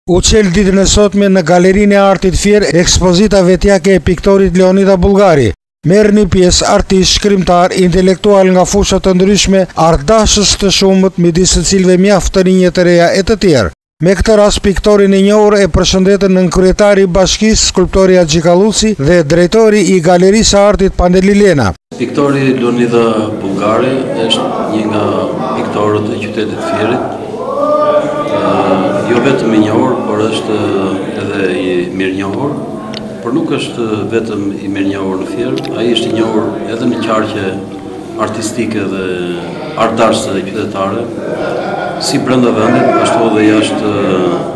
U qel ditën e sotme në Galerinë e Artit Fier ekspozita vetjake e piktorit Leonida Bullgari. Merrni pjesë artist, shkrimtar, intelektual nga fusha të ndryshme, artdashës të shumët, midis së cilëve mjaft të rinje të reja e të tjerë. Me këtë rast piktorin e njohur e përshëndetën nën kryetari i bashkisë, skulptori Axhi Kalluci dhe drejtori i Galerisë së Artit Pandeli Lena. Piktori Leonida Bullgari është një nga piktorët e qytetit Fierit. Jo vetëm i njohur, por është edhe i mirënjohur, por nuk është vetëm i mirënjohur në Fier, ai është i njohur edhe në qarqe artistike dhe artdashëse dhe qytetare, si brenda vendit, ashtu edhe jashtë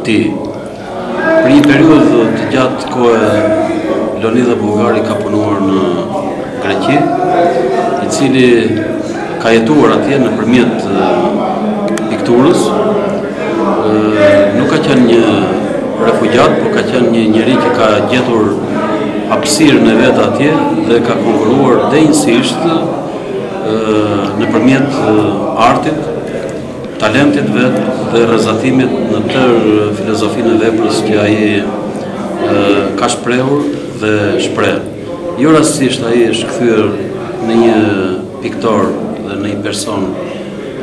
tij. Për një periudhë të gjatë kohë, Leonida Bullgari ka punuar në Greqi, i cili ka jetuar atje nëpërmjet pikturës. Nuk ka qenë një refugjat, por ka qenë një njeri që ka gjetur hapësirën e vet atje dhe ka konkuruar denjësisht nëpërmjet artit, talentit vet dhe rrezatimit në tërë filozofinë e veprës që ai ka shprehur dhe shpreh. Jo rastësisht ai është kthyer në një piktor dhe në një person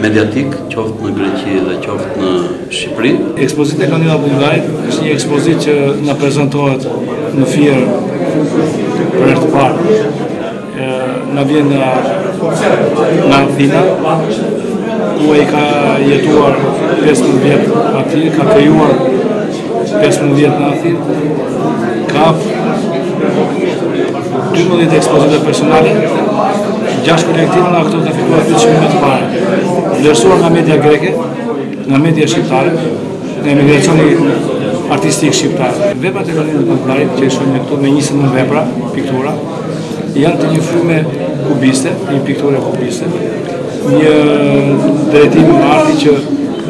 mediatik, qoftë në Greqi dhe qoftë në Shqipëri. Ekspozita e Leonida Bullgarit është një ekspozitë që na prezantohet në Fier për herë të parë. Na vjen nga Athina, ku ai ka jetuar 15 vjet atje, ka krijuar 15 vjet në Athinë. Ka 12 ekspozita personale, 6 kolektive nga këto ka fituar 2 çmime të para. Vlerësuar nga media greke, nga media shqiptare, nga emigracioni artistik shqiptar. Veprat e Leonida Bullgarit që shohim këtu me 29 vepra, piktura, janë të një fryme kubiste, një pikturë kubiste, një drejtim arti që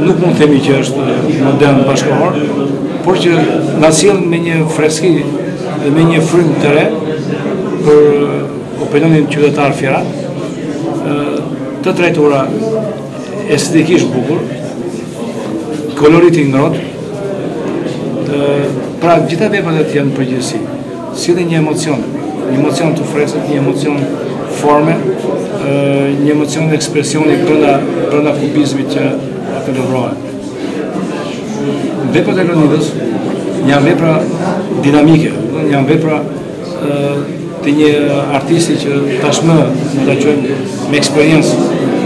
nuk mund të themi që është modern bashkëkohor, por që na sjell me një freski dhe me një frymë të re për opinionin qytetar fierat, të trajtura estetikisht bukur, koloriti ngrohtë. Pra gjitha veprat e tij janë përgjithësi. Sjellin një emocion të freskët, një emocion forme, një emocion ekspresioni brenda kubizmit që atë lëvrohen. Veprat e Leonidës janë vepra dinamike, janë vepra të një artisti që tashmë ne ta quajmë me eksperiencë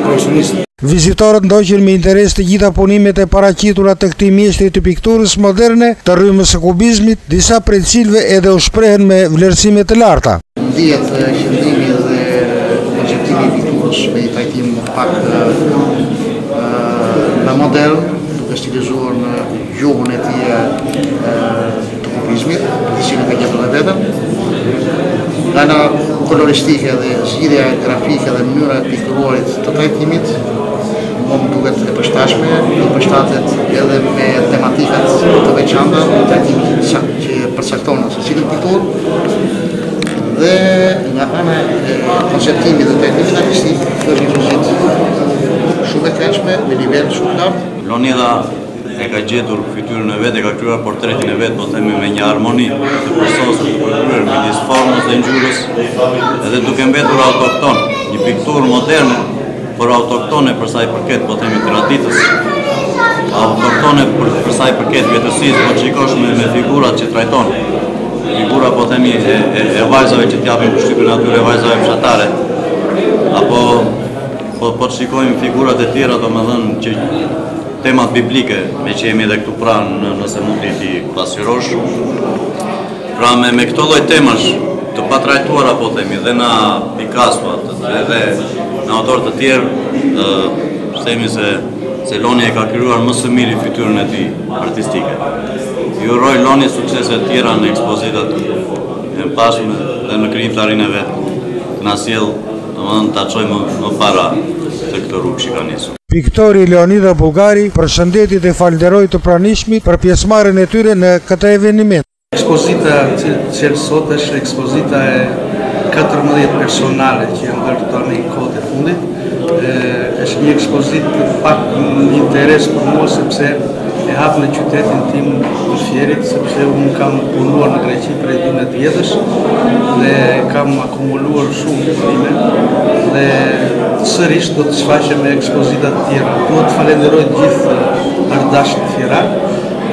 profesioniste. Vizitorët ndoqën me interes të gjitha punimet e paraqitura të këtij mjeshtri të pikturës moderne, të rrymës së kubizmit, disa prej cilëve edhe u shprehen me vlerësime të larta. Ndihet qëllimi dhe konceptimi i pikturës me një trajtim pak në modern, duke stilizuar në gjuhën e tij të kubizmit, të cilën ka gjetur vetëm. Nga ana koloristike dhe zgjidhja grafike dhe mënyra e pikturorit të trajtimit, më duket e përshtatshme, do përshtatet edhe me tematikat të veçanta, trajtimin që përcakton secilin pikturë, dhe nga ana e konceptimit dhe trajtimit artistik, është një ekspozitë shumë e këndshme, me nivel shumë lart. Leonida e ka gjetur fytyrën e vet, e ka krijuar portretin e vet, po themi me një harmoni të përsosur, të përkryer midis formës dhe ngjyrës, edhe duke mbetur autokton, një pikturë moderne, por autoktone për sa i përket, po themi, traditës, autoktone për sa i përket vjetësisë, po shikosh me figurat që trajton, figura, po themi, e vajzave që t'japin përshtypjen atyre vajzave fshatare, apo po shikojmë figurat e tjera, domethënë që temat biblike, me që jemi edhe këtu pranë, nëse mund t'i pasqyrosh. Pra me këto lloj temash të patrajtuara, po themi, dhe na Picasso dhe në autorë të tjerë, themi se Loni e ka krijuar më së miri fytyrën e tij artistike. Ju uroj Loni suksese të tjera në ekspozitat e pashme dhe në krijimtarinë e vet, të na sjell, domethënë ta çojmë më para se këtë rrugë që ka nisur. Piktori Leonida Bullgari përshëndeti dhe falënderoi të pranishmit për pjesëmarrjen e tyre në këtë eveniment. Ekspozita që sot është ekspozita e 14 personale që janë bërë këto në kohët e fundit. Është një ekspozitë pak një interes për mua sepse e hap në qytetin tim të Fierit, sepse unë kam punuar në Greqi prej 12 vjetësh dhe kam akumuluar shumë punime dhe sërish do të shfaqem me ekspozita të tjera. Dua të falenderoj të gjithë ardashët fierar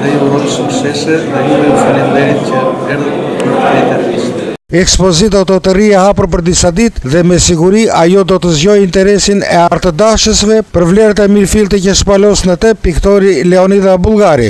dhe ju uroj suksese dhe ju falenderit që erdhët për të Ekspozita do të rrije hapur për disa ditë dhe me siguri ajo do të zgjojë interesin e artëdashësve për vlerët e mirëfillt që shpalos në te piktori Leonida Bullgari.